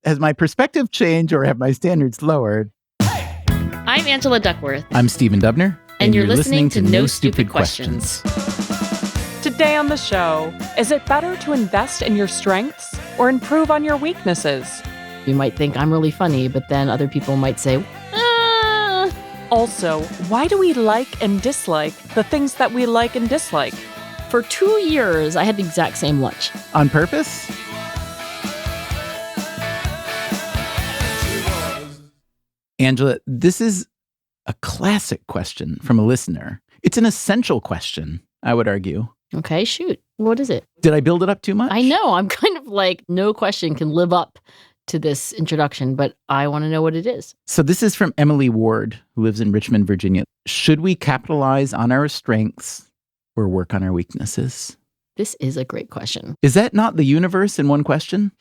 Has my perspective changed or have my standards lowered? I'm Angela Duckworth. I'm Stephen Dubner. And you're listening to No Stupid Questions. Today on the show, is it better to invest in your strengths or improve on your weaknesses? You might think I'm really funny, but then other people might say, Also, why do we like and dislike the things that we like and dislike? For 2 years, I had the exact same lunch. On purpose? Angela, this is a classic question from a listener. It's an essential question, I would argue. Okay, shoot. What is it? Did I build it up too much? I know. I'm kind of like, no question can live up to this introduction, but I want to know what it is. So this is from Emily Ward, who lives in Richmond, Virginia. Should we capitalize on our strengths or work on our weaknesses? This is a great question. Is that not the universe in one question?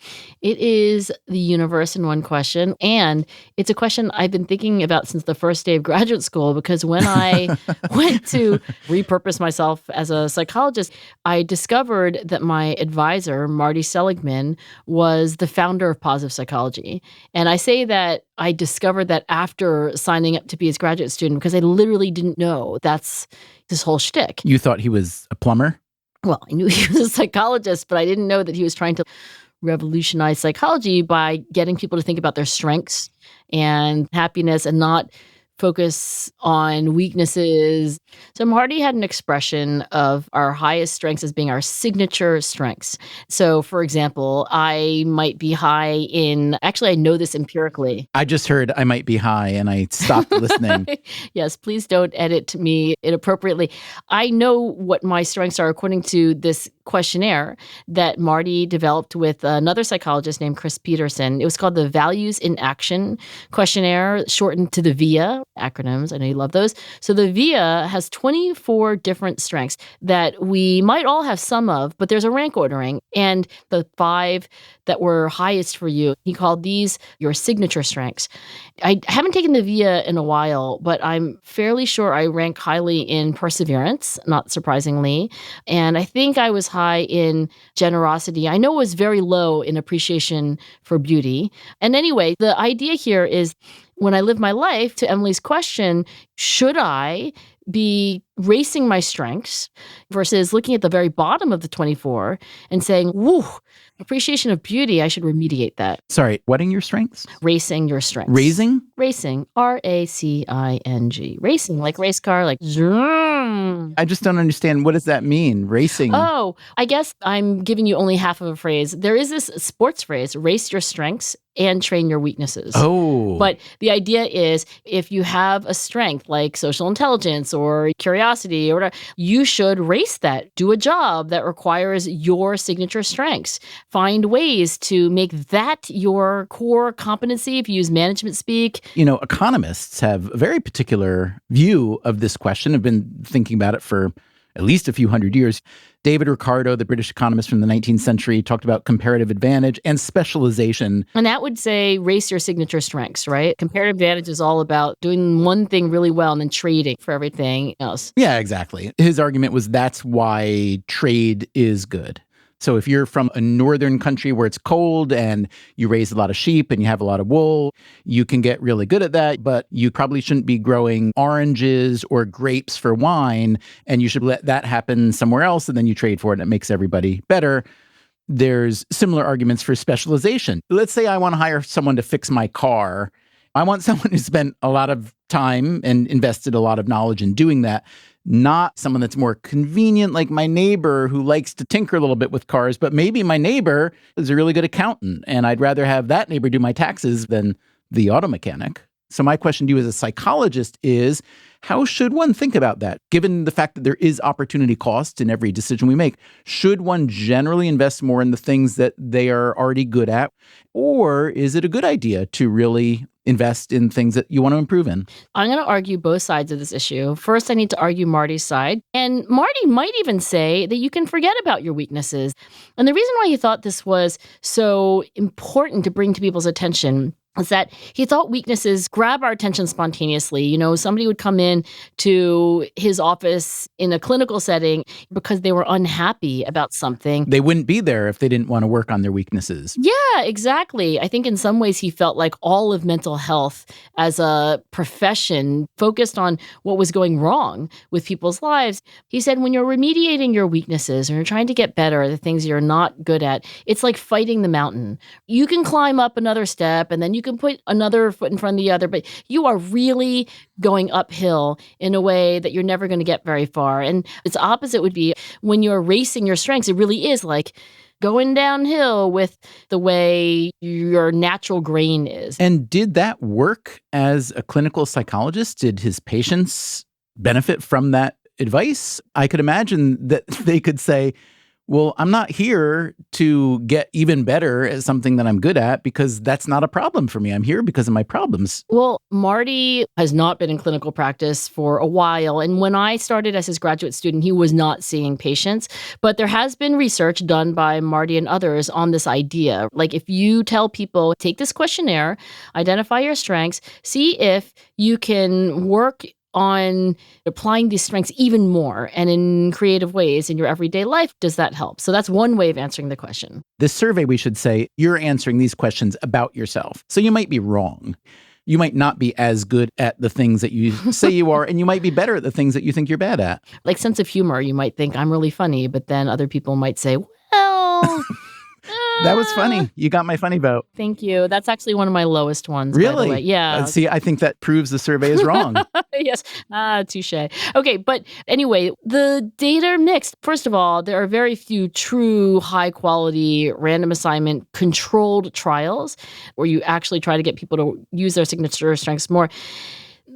It is the universe in one question. And it's a question I've been thinking about since the first day of graduate school, because when I went to repurpose myself as a psychologist, I discovered that my advisor, Marty Seligman, was the founder of positive psychology. And I say that I discovered that after signing up to be his graduate student, because I literally didn't know that's his whole shtick. You thought he was a plumber? Well, I knew he was a psychologist, but I didn't know that he was trying to revolutionize psychology by getting people to think about their strengths and happiness and not focus on weaknesses. So Marty had an expression of our highest strengths as being our signature strengths. So, for example, I might be high in, actually, I know this empirically. I just heard I might be high and I stopped listening. Yes, please don't edit me inappropriately. I know what my strengths are according to this questionnaire that Marty developed with another psychologist named Chris Peterson. It was called the Values in Action questionnaire, shortened to the VIA acronyms. I know you love those. So the VIA has 24 different strengths that we might all have some of, but there's a rank ordering. And the 5 that were highest for you, he called these your signature strengths. I haven't taken the VIA in a while, but I'm fairly sure I rank highly in perseverance, not surprisingly. And I think I was high in generosity. I know it was very low in appreciation for beauty. And anyway, the idea here is when I live my life, to Emily's question, should I be racing my strengths versus looking at the very bottom of the 24 and saying, woo, appreciation of beauty, I should remediate that. Sorry, whatting your strengths? Racing your strengths. Raising? Racing. R-A-C-I-N-G. Racing, like race car, like zoom. I just don't understand. What does that mean? Racing? Oh, I guess I'm giving you only half of a phrase. There is this sports phrase, race your strengths and train your weaknesses. Oh. But the idea is if you have a strength like social intelligence or curiosity or whatever, you should race that. Do a job that requires your signature strengths. Find ways to make that your core competency if you use management speak. You know, economists have a very particular view of this question, have been thinking about it for at least a few hundred years. David Ricardo, the British economist from the 19th century, talked about comparative advantage and specialization. And that would say race your signature strengths, right? Comparative advantage is all about doing one thing really well and then trading for everything else. Yeah, exactly. His argument was that's why trade is good. So if you're from a northern country where it's cold and you raise a lot of sheep and you have a lot of wool, you can get really good at that, but you probably shouldn't be growing oranges or grapes for wine, and you should let that happen somewhere else, and then you trade for it and it makes everybody better. There's similar arguments for specialization. Let's say I want to hire someone to fix my car. I want someone who spent a lot of time and invested a lot of knowledge in doing that, not someone that's more convenient like my neighbor who likes to tinker a little bit with cars, but maybe my neighbor is a really good accountant and I'd rather have that neighbor do my taxes than the auto mechanic. So my question to you as a psychologist is, how should one think about that? Given the fact that there is opportunity cost in every decision we make, should one generally invest more in the things that they are already good at? Or is it a good idea to really invest in things that you want to improve in? I'm going to argue both sides of this issue. First, I need to argue Marty's side. And Marty might even say that you can forget about your weaknesses. And the reason why he thought this was so important to bring to people's attention is that he thought weaknesses grab our attention spontaneously. Somebody would come in to his office in a clinical setting because they were unhappy about something. They wouldn't be there if they didn't want to work on their weaknesses. Yeah, exactly. I think in some ways he felt like all of mental health as a profession focused on what was going wrong with people's lives. He said, when you're remediating your weaknesses and you're trying to get better at the things you're not good at, it's like fighting the mountain. You can climb up another step and then you can put another foot in front of the other, but you are really going uphill in a way that you're never going to get very far. And its opposite would be when you're racing your strengths, it really is like going downhill with the way your natural grain is. And did that work as a clinical psychologist? Did his patients benefit from that advice? I could imagine that they could say, well, I'm not here to get even better at something that I'm good at because that's not a problem for me. I'm here because of my problems. Well, Marty has not been in clinical practice for a while. And when I started as his graduate student, he was not seeing patients. But there has been research done by Marty and others on this idea. Like if you tell people, take this questionnaire, identify your strengths, see if you can work on applying these strengths even more and in creative ways in your everyday life, does that help? So that's one way of answering the question. This survey, we should say, you're answering these questions about yourself. So you might be wrong. You might not be as good at the things that you say you are, and you might be better at the things that you think you're bad at. Like sense of humor, you might think I'm really funny, but then other people might say, well... That was funny. You got my funny vote. Thank you. That's actually one of my lowest ones. Really? By the way. Yeah. See, I think that proves the survey is wrong. Yes. Touche. Okay. But anyway, the data are mixed. First of all, there are very few true high quality random assignment controlled trials where you actually try to get people to use their signature strengths more.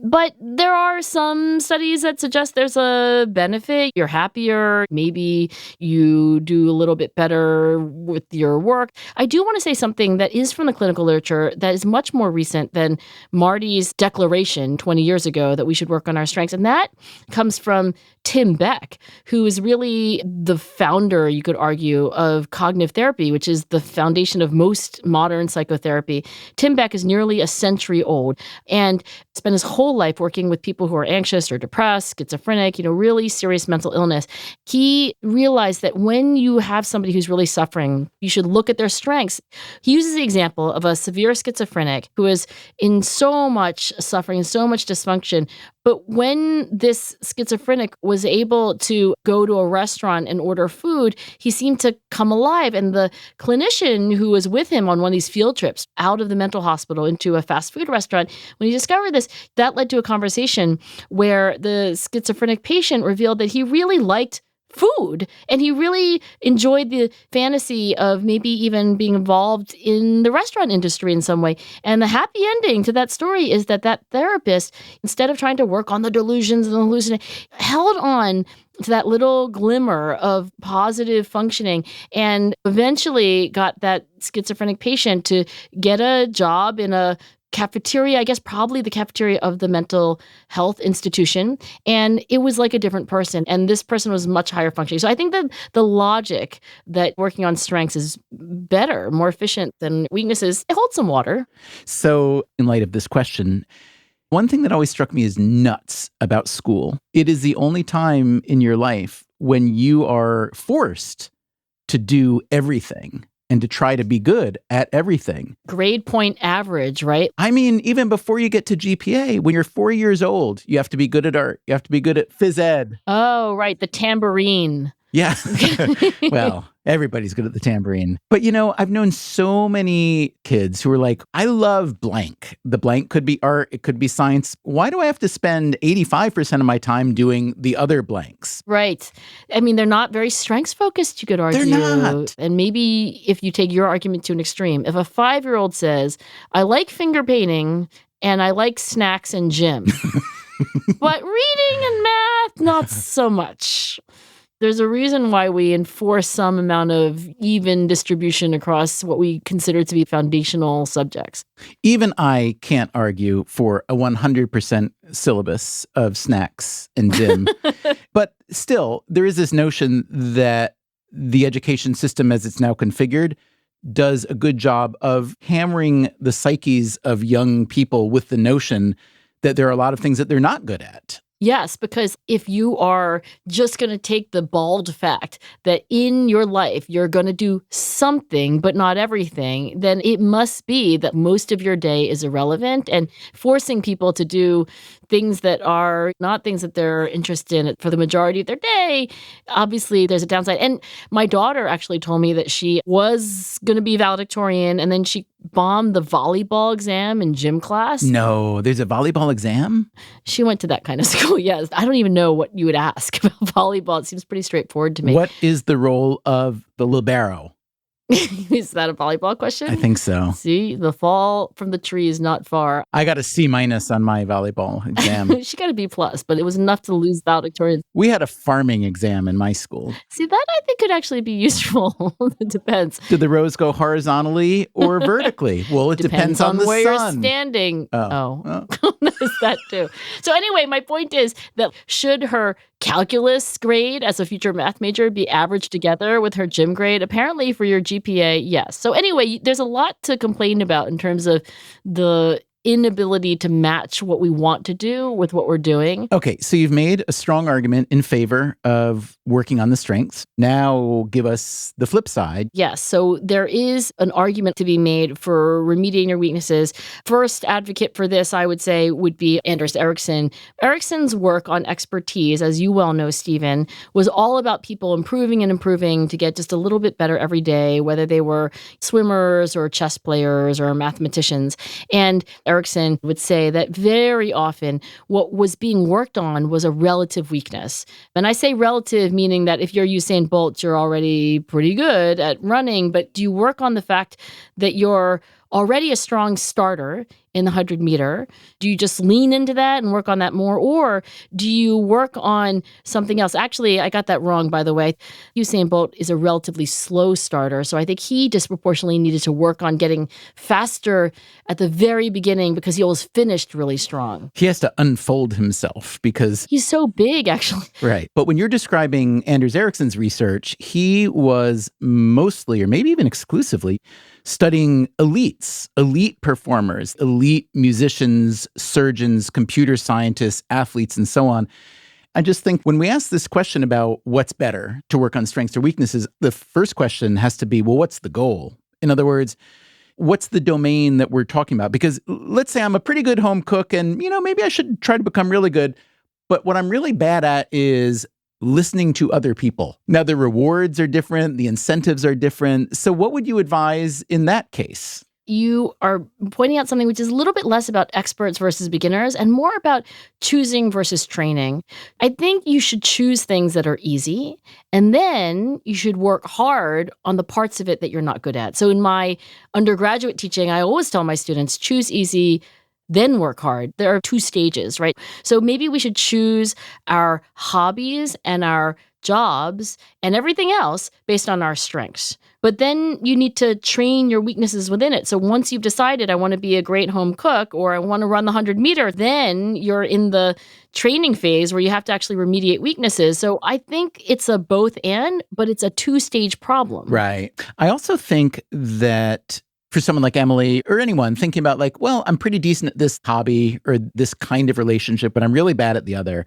But there are some studies that suggest there's a benefit. You're happier. Maybe you do a little bit better with your work. I do want to say something that is from the clinical literature that is much more recent than Marty's declaration 20 years ago that we should work on our strengths. And that comes from Tim Beck, who is really the founder, you could argue, of cognitive therapy, which is the foundation of most modern psychotherapy. Tim Beck is nearly a century old and spent his whole life working with people who are anxious or depressed, schizophrenic, really serious mental illness. He realized that when you have somebody who's really suffering, you should look at their strengths. He uses the example of a severe schizophrenic who is in so much suffering and so much dysfunction. But when this schizophrenic was able to go to a restaurant and order food, he seemed to come alive. And the clinician who was with him on one of these field trips out of the mental hospital into a fast food restaurant, when he discovered this, that led to a conversation where the schizophrenic patient revealed that he really liked food and he really enjoyed the fantasy of maybe even being involved in the restaurant industry in some way. And the happy ending to that story is that therapist, instead of trying to work on the delusions and the hallucinations, held on to that little glimmer of positive functioning and eventually got that schizophrenic patient to get a job in a cafeteria, I guess probably the cafeteria of the mental health institution. And it was like a different person. And this person was much higher functioning. So I think that the logic that working on strengths is better, more efficient than weaknesses, it holds some water. So in light of this question, one thing that always struck me as nuts about school, it is the only time in your life when you are forced to do everything and to try to be good at everything. Grade point average, right? I mean, even before you get to GPA, when you're 4 years old, you have to be good at art. You have to be good at phys ed. Oh, right. The tambourine. Yeah. Well, everybody's good at the tambourine. But, I've known so many kids who are like, I love blank. The blank could be art. It could be science. Why do I have to spend 85% of my time doing the other blanks? Right. I mean, they're not very strengths focused, you could argue. They're not. And maybe if you take your argument to an extreme, if a 5-year-old says, I like finger painting and I like snacks and gym, but reading and math, not so much. There's a reason why we enforce some amount of even distribution across what we consider to be foundational subjects. Even I can't argue for a 100% syllabus of snacks and gym. But still, there is this notion that the education system as it's now configured does a good job of hammering the psyches of young people with the notion that there are a lot of things that they're not good at. Yes, because if you are just going to take the bald fact that in your life you're going to do something but not everything, then it must be that most of your day is irrelevant, and forcing people to do things that are not things that they're interested in for the majority of their day, obviously there's a downside. And my daughter actually told me that she was going to be valedictorian and then she bombed the volleyball exam in gym class. No, there's a volleyball exam? She went to that kind of school, yes. I don't even know what you would ask about volleyball. It seems pretty straightforward to me. What is the role of the libero? Is that a volleyball question? I think so. See, the fall from the tree is not far. I got a C- on my volleyball exam. She got a B+, but it was enough to lose valedictorian. We had a farming exam in my school. See, that I think could actually be useful. It depends. Did the rows go horizontally or vertically? Well, it depends on the where sun. You're standing. Oh. There's that too. So anyway, my point is that should her calculus grade as a future math major be averaged together with her gym grade? Apparently for your GPA, yes. So anyway, there's a lot to complain about in terms of the inability to match what we want to do with what we're doing. Okay, so you've made a strong argument in favor of working on the strengths. Now give us the flip side. Yes, so there is an argument to be made for remediating your weaknesses. First advocate for this, I would say, would be Anders Ericsson. Ericsson's work on expertise, as you well know, Stephen, was all about people improving and improving to get just a little bit better every day, whether they were swimmers or chess players or mathematicians. And Ericsson would say that very often what was being worked on was a relative weakness. And I say relative, meaning that if you're Usain Bolt, you're already pretty good at running, but do you work on the fact that you're already a strong starter in the 100-meter? Do you just lean into that and work on that more? Or do you work on something else? Actually, I got that wrong, by the way. Usain Bolt is a relatively slow starter, so I think he disproportionately needed to work on getting faster at the very beginning because he always finished really strong. He has to unfold himself because he's so big, actually. Right. But when you're describing Anders Ericsson's research, he was mostly, or maybe even exclusively, studying elite performers, elite musicians, surgeons, computer scientists, athletes, and so on. I just think when we ask this question about what's better to work on strengths or weaknesses, the first question has to be, well, what's the goal? In other words, what's the domain that we're talking about? Because let's say I'm a pretty good home cook and, maybe I should try to become really good. But what I'm really bad at is listening to other people. Now, the rewards are different, the incentives are different. So what would you advise in that case? You are pointing out something which is a little bit less about experts versus beginners and more about choosing versus training. I think you should choose things that are easy, and then you should work hard on the parts of it that you're not good at. So in my undergraduate teaching, I always tell my students, choose easy, then work hard. There are 2 stages, right? So maybe we should choose our hobbies and our jobs and everything else based on our strengths. But then you need to train your weaknesses within it. So once you've decided I want to be a great home cook or I want to run the 100-meter, then you're in the training phase where you have to actually remediate weaknesses. So I think it's a both and, but it's a 2-stage problem. Right. I also think that for someone like Emily or anyone thinking about I'm pretty decent at this hobby or this kind of relationship, but I'm really bad at the other.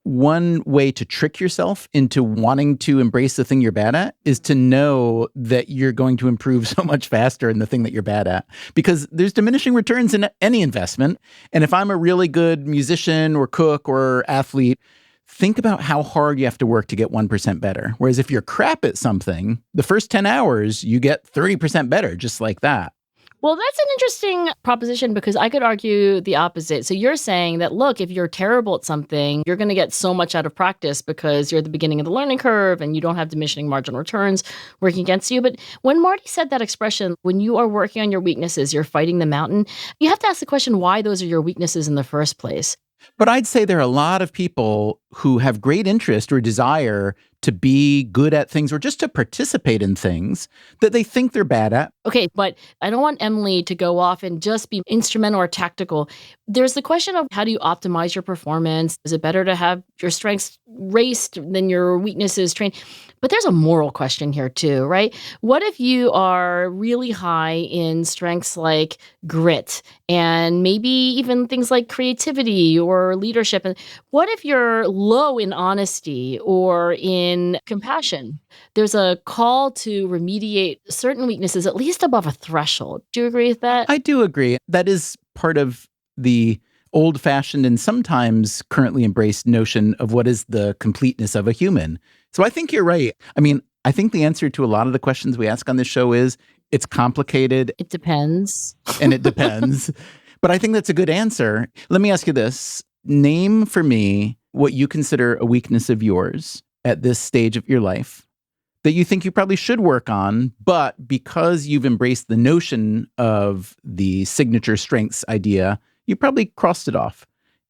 One way to trick yourself into wanting to embrace the thing you're bad at is to know that you're going to improve so much faster in the thing that you're bad at, because there's diminishing returns in any investment. And if I'm a really good musician or cook or athlete, think about how hard you have to work to get 1% better. Whereas if you're crap at something, the first 10 hours, you get 30% better, just like that. Well, that's an interesting proposition because I could argue the opposite. So you're saying that, look, if you're terrible at something, you're going to get so much out of practice because you're at the beginning of the learning curve and you don't have diminishing marginal returns working against you. But when Marty said that expression, when you are working on your weaknesses, you're fighting the mountain, you have to ask the question why those are your weaknesses in the first place. But I'd say there are a lot of people who have great interest or desire to be good at things or just to participate in things that they think they're bad at. Okay, but I don't want Emily to go off and just be instrumental or tactical. There's the question of how do you optimize your performance? Is it better to have your strengths raced than your weaknesses trained? But there's a moral question here too, right? What if you are really high in strengths like grit and maybe even things like creativity or leadership? And what if you're low in honesty or in compassion? There's a call to remediate certain weaknesses, at least above a threshold. Do you agree with that? I do agree. That is part of the old-fashioned and sometimes currently embraced notion of what is the completeness of a human. So I think you're right. I mean, I think the answer to a lot of the questions we ask on this show is it's complicated. It depends. And it depends. But I think that's a good answer. Let me ask you this. Name for me what you consider a weakness of yours at this stage of your life that you think you probably should work on, but because you've embraced the notion of the signature strengths idea, you probably crossed it off.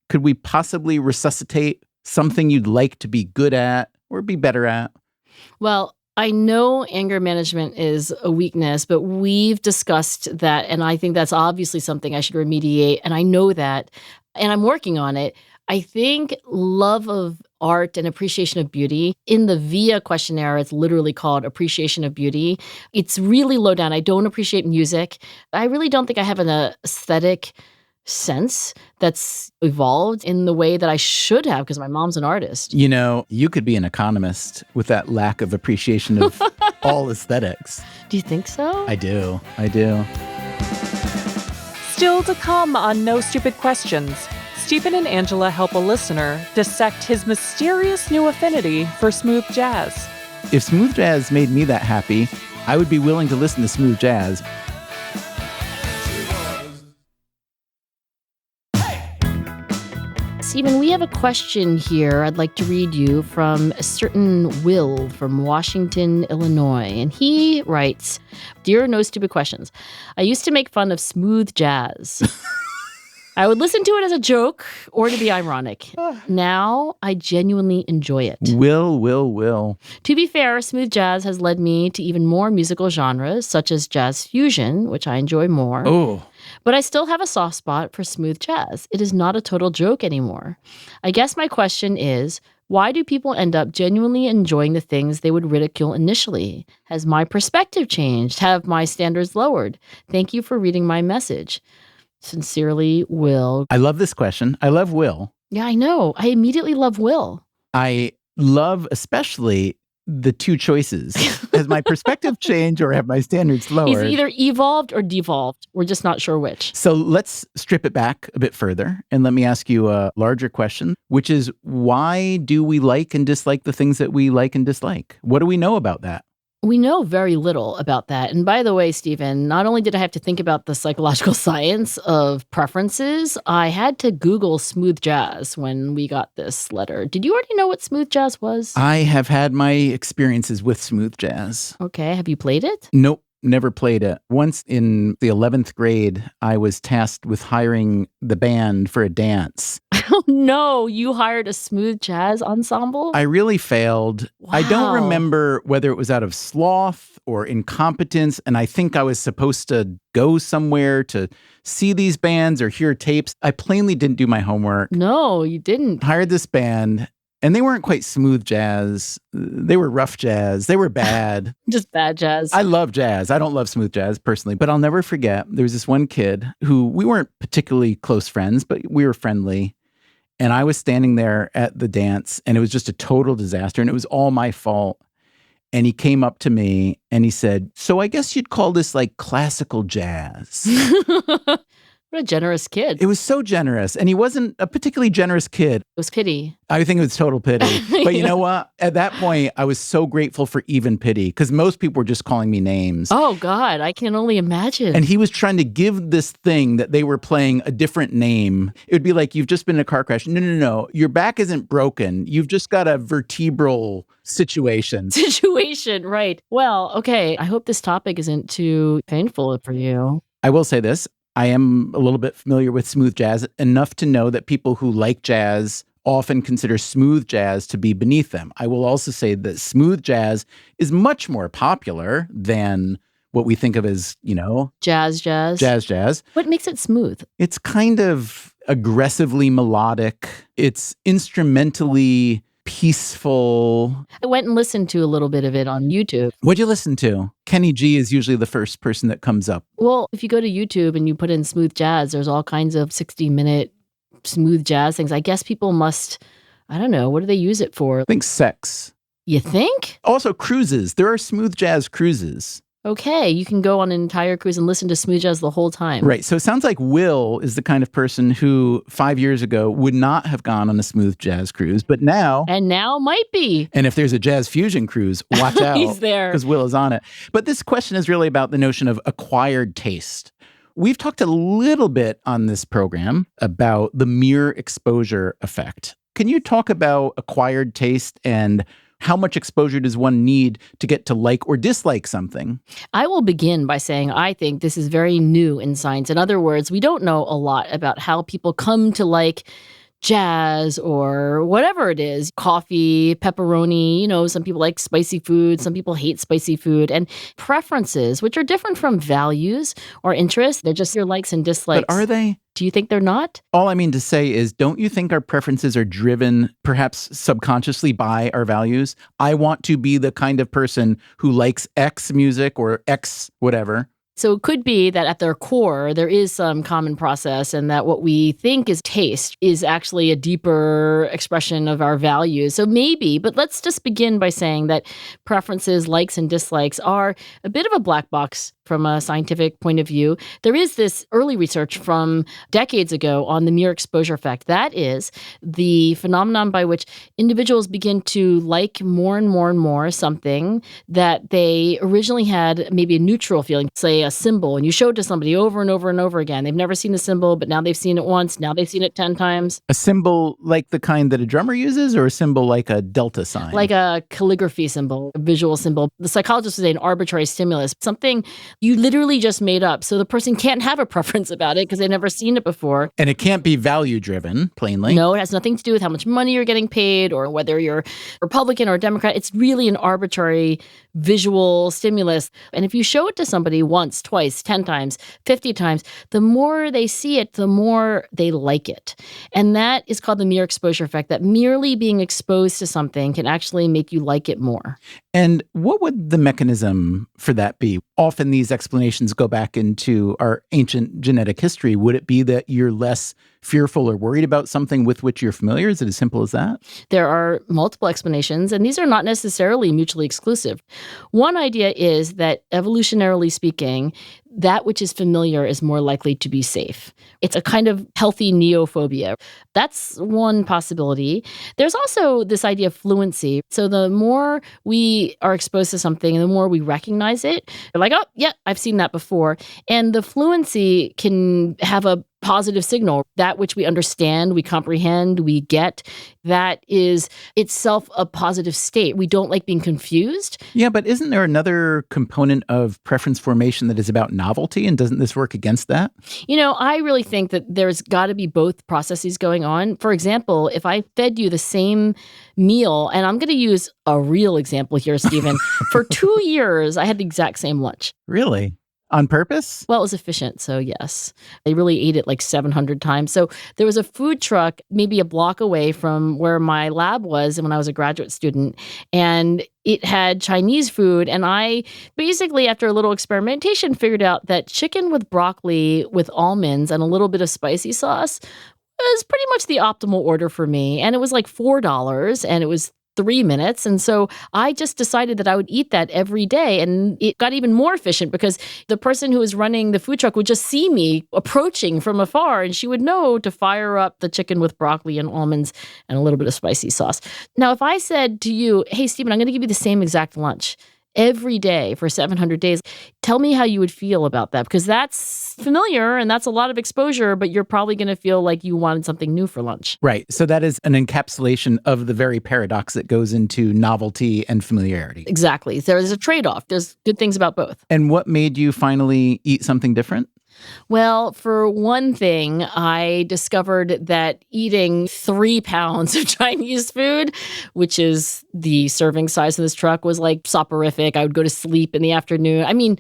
Could we possibly resuscitate something you'd like to be good at or be better at? Well, I know anger management is a weakness, but we've discussed that, and I think that's obviously something I should remediate, and I know that, and I'm working on it. I think love of art and appreciation of beauty. In the VIA questionnaire, it's literally called appreciation of beauty. It's really low down. I don't appreciate music. I really don't think I have an aesthetic sense that's evolved in the way that I should have because my mom's an artist. You know, you could be an economist with that lack of appreciation of all aesthetics. Do you think so? I do. I do. Still to come on No Stupid Questions, Stephen and Angela help a listener dissect his mysterious new affinity for smooth jazz. If smooth jazz made me that happy, I would be willing to listen to smooth jazz. Stephen, we have a question here I'd like to read you from a certain Will from Washington, Illinois. And he writes, Dear No Stupid Questions, I used to make fun of smooth jazz. I would listen to it as a joke or to be ironic. Now I genuinely enjoy it. Will. To be fair, smooth jazz has led me to even more musical genres, such as jazz fusion, which I enjoy more. Oh. But I still have a soft spot for smooth jazz. It is not a total joke anymore. I guess my question is, why do people end up genuinely enjoying the things they would ridicule initially? Has my perspective changed? Have my standards lowered? Thank you for reading my message. Sincerely, Will. I love this question. I love Will. Yeah, I know. I immediately love Will. I love especially the two choices. Has my perspective changed or have my standards lowered? He's either evolved or devolved. We're just not sure which. So let's strip it back a bit further and let me ask you a larger question, which is why do we like and dislike the things that we like and dislike? What do we know about that? We know very little about that. And by the way, Stephen, not only did I have to think about the psychological science of preferences, I had to Google smooth jazz when we got this letter. Did you already know what smooth jazz was? I have had my experiences with smooth jazz. Okay. Have you played it? Nope. Never played it. Once in the 11th grade, I was tasked with hiring the band for a dance. Oh, no. You hired a smooth jazz ensemble? I really failed. Wow. I don't remember whether it was out of sloth or incompetence, and I think I was supposed to go somewhere to see these bands or hear tapes. I plainly didn't do my homework. No, you didn't. Hired this band, and they weren't quite smooth jazz. They were rough jazz. They were bad. Just bad jazz. I love jazz. I don't love smooth jazz personally, but I'll never forget. There was this one kid who we weren't particularly close friends, but we were friendly. And I was standing there at the dance, and it was just a total disaster, and it was all my fault. And he came up to me, and he said, "So I guess you'd call this like classical jazz." What a generous kid. It was so generous. And he wasn't a particularly generous kid. It was pity. I think it was total pity. But you know what? At that point, I was so grateful for even pity because most people were just calling me names. Oh, God. I can only imagine. And he was trying to give this thing that they were playing a different name. It would be like, you've just been in a car crash. No. Your back isn't broken. You've just got a vertebral situation. Right. Well, okay. I hope this topic isn't too painful for you. I will say this. I am a little bit familiar with smooth jazz, enough to know that people who like jazz often consider smooth jazz to be beneath them. I will also say that smooth jazz is much more popular than what we think of as, Jazz. jazz. What makes it smooth? It's kind of aggressively melodic. It's instrumentally peaceful. I went and listened to a little bit of it on YouTube. What'd you listen to? Kenny G is usually the first person that comes up. Well, if you go to YouTube and you put in smooth jazz, there's all kinds of 60-minute smooth jazz things. I guess people must, I don't know, what do they use it for? I think sex. You think? Also cruises. There are smooth jazz cruises. Okay, you can go on an entire cruise and listen to smooth jazz the whole time. Right. So it sounds like Will is the kind of person who 5 years ago would not have gone on a smooth jazz cruise, but now... And now might be. And if there's a jazz fusion cruise, watch out. He's there. Because Will is on it. But this question is really about the notion of acquired taste. We've talked a little bit on this program about the mere exposure effect. Can you talk about acquired taste and how much exposure does one need to get to like or dislike something? I will begin by saying I think this is very new in science. In other words, we don't know a lot about how people come to like jazz or whatever it is, coffee, pepperoni, some people like spicy food, some people hate spicy food, and preferences, which are different from values or interests. They're just your likes and dislikes. But are they? Do you think they're not? All I mean to say is, don't you think our preferences are driven perhaps subconsciously by our values? I want to be the kind of person who likes X music or X whatever. So it could be that at their core, there is some common process and that what we think is taste is actually a deeper expression of our values. So maybe, but let's just begin by saying that preferences, likes and dislikes are a bit of a black box from a scientific point of view. There is this early research from decades ago on the mere exposure effect. That is the phenomenon by which individuals begin to like more and more and more something that they originally had maybe a neutral feeling, say a symbol, and you show it to somebody over and over and over again. They've never seen the symbol, but now they've seen it once. Now they've seen it 10 times. A symbol like the kind that a drummer uses, or a symbol like a delta sign? Like a calligraphy symbol, a visual symbol. The psychologist would say an arbitrary stimulus, something you literally just made up. So the person can't have a preference about it because they've never seen it before. And it can't be value driven, plainly. No, it has nothing to do with how much money you're getting paid or whether you're Republican or Democrat. It's really an arbitrary visual stimulus. And if you show it to somebody once, twice, 10 times, 50 times, the more they see it, the more they like it. And that is called the mere exposure effect, that merely being exposed to something can actually make you like it more. And what would the mechanism for that be? Often these explanations go back into our ancient genetic history. Would it be that you're less fearful or worried about something with which you're familiar? Is it as simple as that? There are multiple explanations, and these are not necessarily mutually exclusive. One idea is that evolutionarily speaking, that which is familiar is more likely to be safe. It's a kind of healthy neophobia. That's one possibility. There's also this idea of fluency. So the more we are exposed to something and the more we recognize it, we're like, oh, yeah, I've seen that before. And the fluency can have a positive signal. That which we understand, we comprehend, we get, that is itself a positive state. We don't like being confused. Yeah, but isn't there another component of preference formation that is about novelty? And doesn't this work against that? I really think that there's got to be both processes going on. For example, if I fed you the same meal, and I'm going to use a real example here, Stephen, for 2 years, I had the exact same lunch. Really? On purpose? Well, it was efficient, so yes. I really ate it like 700 times. So there was a food truck maybe a block away from where my lab was when I was a graduate student, and it had Chinese food. And I basically, after a little experimentation, figured out that chicken with broccoli with almonds and a little bit of spicy sauce was pretty much the optimal order for me. And it was like $4, and it was 3 minutes. And so I just decided that I would eat that every day. And it got even more efficient because the person who was running the food truck would just see me approaching from afar, and she would know to fire up the chicken with broccoli and almonds and a little bit of spicy sauce. Now, if I said to you, hey, Stephen, I'm going to give you the same exact lunch every day for 700 days. Tell me how you would feel about that, because that's familiar and that's a lot of exposure, but you're probably going to feel like you wanted something new for lunch. Right. So that is an encapsulation of the very paradox that goes into novelty and familiarity. Exactly. There's a trade-off. There's good things about both. And what made you finally eat something different? Well, for one thing, I discovered that eating 3 pounds of Chinese food, which is the serving size of this truck, was like soporific. I would go to sleep in the afternoon. I mean,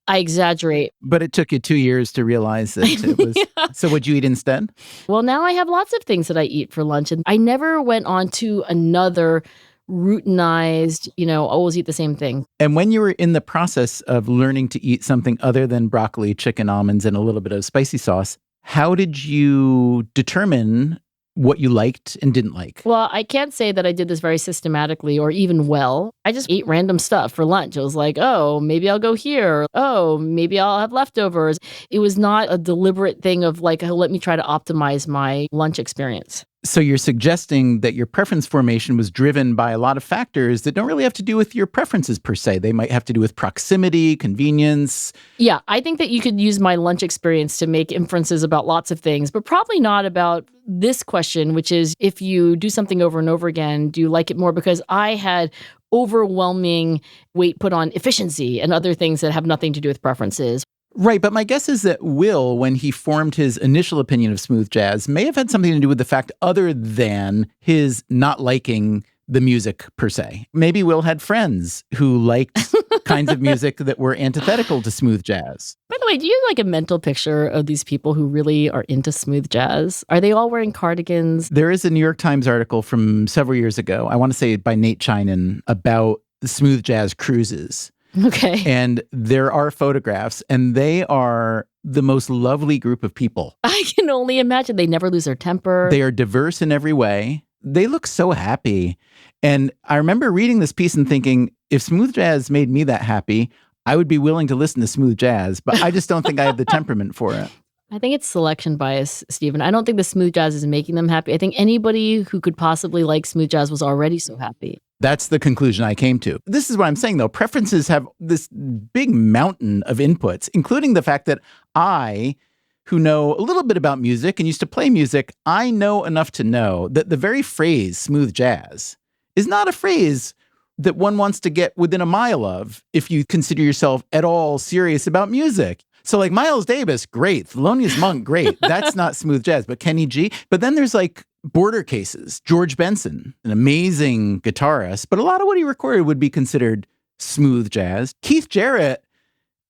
I exaggerate. But it took you 2 years to realize that it was. Yeah. So what'd you eat instead? Well, now I have lots of things that I eat for lunch, and I never went on to another routinized, always eat the same thing. And when you were in the process of learning to eat something other than broccoli, chicken, almonds, and a little bit of spicy sauce, how did you determine what you liked and didn't like? Well, I can't say that I did this very systematically or even well. I just ate random stuff for lunch. It was like, oh, maybe I'll go here. Oh, maybe I'll have leftovers. It was not a deliberate thing of like, oh, let me try to optimize my lunch experience. So you're suggesting that your preference formation was driven by a lot of factors that don't really have to do with your preferences per se. They might have to do with proximity, convenience. Yeah, I think that you could use my lunch experience to make inferences about lots of things, but probably not about this question, which is if you do something over and over again, do you like it more? Because I had overwhelming weight put on efficiency and other things that have nothing to do with preferences. Right, but my guess is that Will, when he formed his initial opinion of smooth jazz, may have had something to do with the fact other than his not liking the music per se. Maybe Will had friends who liked kinds of music that were antithetical to smooth jazz. By the way, do you have like a mental picture of these people who really are into smooth jazz? Are they all wearing cardigans? There is a New York Times article from several years ago, I want to say by Nate Chinan, about the smooth jazz cruises. Okay. And there are photographs, and they are the most lovely group of people. I can only imagine. They never lose their temper. They are diverse in every way. They look so happy. And I remember reading this piece and thinking, if smooth jazz made me that happy, I would be willing to listen to smooth jazz, but I just don't think I have the temperament for it. I think it's selection bias, Stephen. I don't think the smooth jazz is making them happy. I think anybody who could possibly like smooth jazz was already so happy. That's the conclusion I came to. This is what I'm saying, though. Preferences have this big mountain of inputs, including the fact that I, who know a little bit about music and used to play music, I know enough to know that the very phrase smooth jazz is not a phrase that one wants to get within a mile of if you consider yourself at all serious about music. So like Miles Davis, great. Thelonious Monk, great. That's not smooth jazz, but Kenny G. But then there's like border cases. George Benson, an amazing guitarist, but a lot of what he recorded would be considered smooth jazz. Keith Jarrett,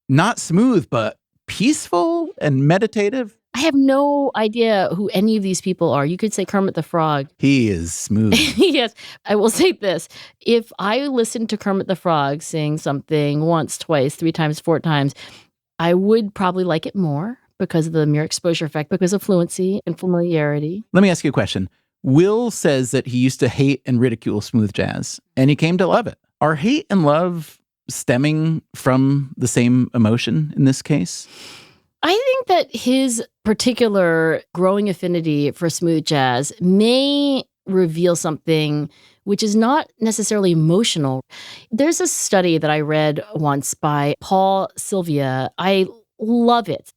not smooth, but peaceful and meditative. I have no idea who any of these people are. You could say Kermit the Frog. He is smooth. Yes. I will say this. If I listened to Kermit the Frog sing something once, twice, 3 times, 4 times, I would probably like it more because of the mere exposure effect, because of fluency and familiarity. Let me ask you a question. Will says that he used to hate and ridicule smooth jazz, and he came to love it. Are hate and love stemming from the same emotion in this case? I think that his particular growing affinity for smooth jazz may reveal something which is not necessarily emotional. There's a study that I read once by Paul Sylvia. I love it.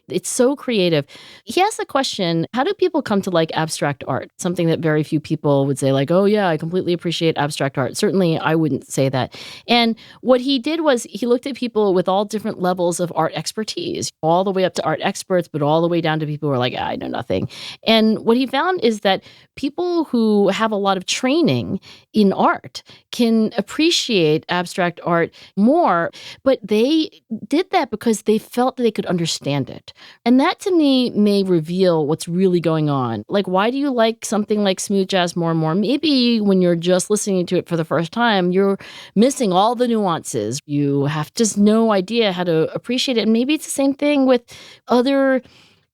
It's so creative. He asked the question, how do people come to like abstract art? Something that very few people would say like, oh yeah, I completely appreciate abstract art. Certainly I wouldn't say that. And what he did was he looked at people with all different levels of art expertise, all the way up to art experts, but all the way down to people who are like, I know nothing. And what he found is that people who have a lot of training in art can appreciate abstract art more, but they did that because they felt that they could understand it. And that to me may reveal what's really going on. Like, why do you like something like smooth jazz more and more? Maybe when you're just listening to it for the first time, you're missing all the nuances. You have just no idea how to appreciate it. And maybe it's the same thing with other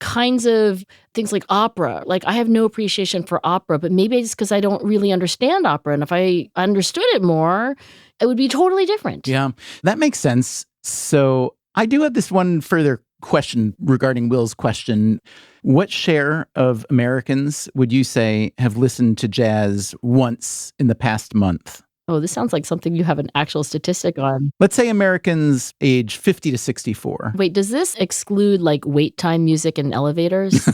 kinds of things like opera. Like, I have no appreciation for opera, but maybe it's because I don't really understand opera. And if I understood it more, it would be totally different. Yeah, that makes sense. So I do have this one further question regarding Will's question. What share of Americans would you say have listened to jazz once in the past month? Oh, this sounds like something you have an actual statistic on. Let's say Americans age 50 to 64. Wait, does this exclude like wait time music in elevators?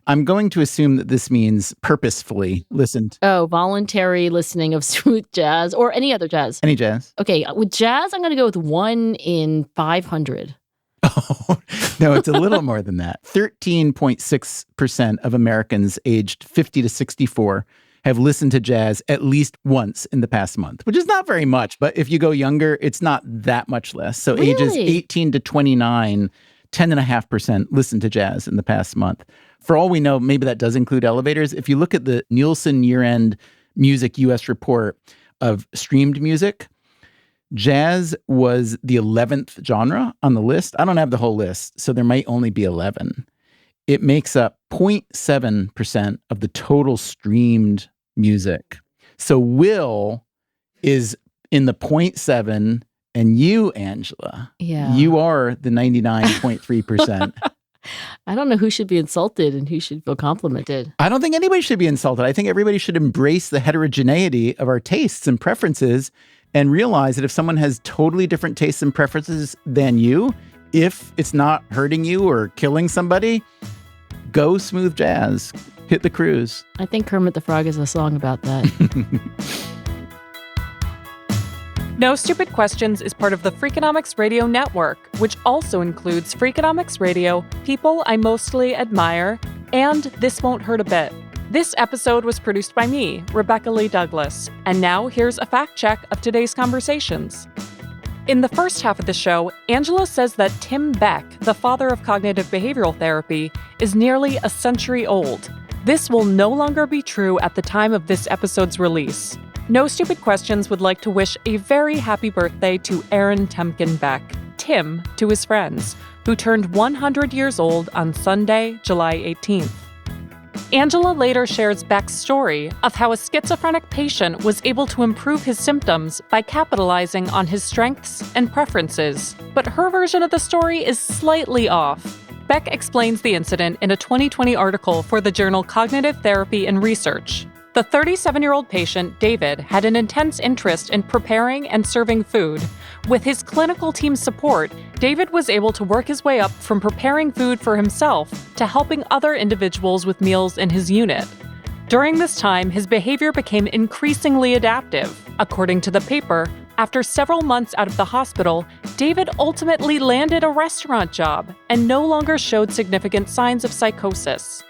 I'm going to assume that this means purposefully listened. Oh, voluntary listening of smooth jazz or any other jazz. Any jazz? Okay, with jazz, I'm going to go with 1 in 500. Oh, No, it's a little more than that. 13.6% of Americans aged 50 to 64 have listened to jazz at least once in the past month, which is not very much. But if you go younger, it's not that much less. So ages 18 to 29, 10.5% listen to jazz in the past month. For all we know, maybe that does include elevators. If you look at the Nielsen year-end music U.S. report of streamed music, jazz was the 11th genre on the list. I don't have the whole list, so there might only be 11. It makes up 0.7% of the total streamed music. So Will is in the 0.7, and you, Angela, you are the 99.3%. I don't know who should be insulted and who should feel complimented. I don't think anybody should be insulted. I think everybody should embrace the heterogeneity of our tastes and preferences and realize that if someone has totally different tastes and preferences than you, if it's not hurting you or killing somebody, go smooth jazz. Hit the cruise. I think Kermit the Frog is a song about that. No Stupid Questions is part of the Freakonomics Radio Network, which also includes Freakonomics Radio, People I Mostly Admire, and This Won't Hurt a Bit. This episode was produced by me, Rebecca Lee Douglas, and now here's a fact check of today's conversations. In the first half of the show, Angela says that Tim Beck, the father of cognitive behavioral therapy, is nearly a century old. This will no longer be true at the time of this episode's release. No Stupid Questions would like to wish a very happy birthday to Aaron Temkin Beck, Tim to his friends, who turned 100 years old on Sunday, July 18th. Angela later shares Beck's story of how a schizophrenic patient was able to improve his symptoms by capitalizing on his strengths and preferences. But her version of the story is slightly off. Beck explains the incident in a 2020 article for the journal Cognitive Therapy and Research. The 37-year-old patient, David, had an intense interest in preparing and serving food. With his clinical team's support, David was able to work his way up from preparing food for himself to helping other individuals with meals in his unit. During this time, his behavior became increasingly adaptive. According to the paper, after several months out of the hospital, David ultimately landed a restaurant job and no longer showed significant signs of psychosis.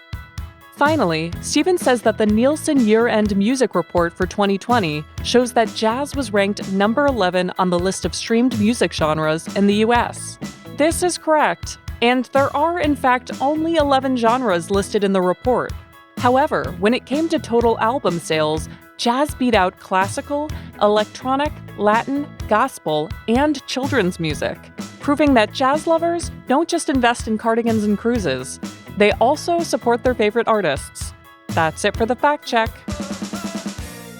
Finally, Stephen says that the Nielsen year-end music report for 2020 shows that jazz was ranked number 11 on the list of streamed music genres in the US. This is correct, and there are in fact only 11 genres listed in the report. However, when it came to total album sales, jazz beat out classical, electronic, Latin, gospel, and children's music, proving that jazz lovers don't just invest in cardigans and cruises. They also support their favorite artists. That's it for the fact check.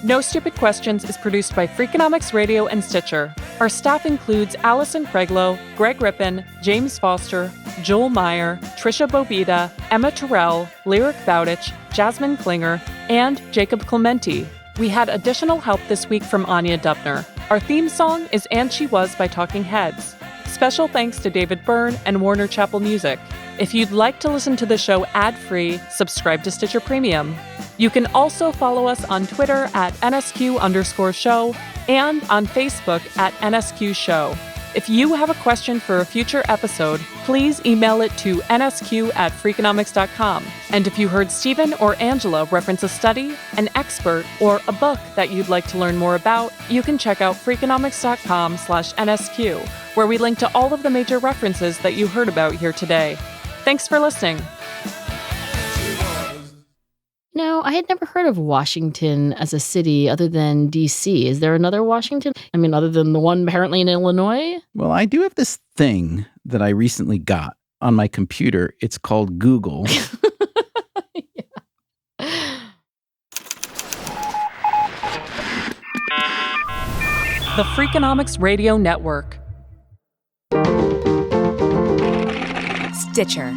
No Stupid Questions is produced by Freakonomics Radio and Stitcher. Our staff includes Allison Craiglow, Greg Rippin, James Foster, Joel Meyer, Trisha Bobita, Emma Terrell, Lyric Bowditch, Jasmine Klinger, and Jacob Clementi. We had additional help this week from Anya Dubner. Our theme song is And She Was by Talking Heads. Special thanks to David Byrne and Warner Chappell Music. If you'd like to listen to the show ad-free, subscribe to Stitcher Premium. You can also follow us on Twitter at NSQ_show and on Facebook at NSQ Show. If you have a question for a future episode, please email it to nsq@freakonomics.com. And if you heard Stephen or Angela reference a study, an expert, or a book that you'd like to learn more about, you can check out freakonomics.com/NSQ, where we link to all of the major references that you heard about here today. Thanks for listening. No, I had never heard of Washington as a city other than D.C. Is there another Washington? I mean, other than the one apparently in Illinois? Well, I do have this thing that I recently got on my computer. It's called Google. The Freakonomics Radio Network. Stitcher.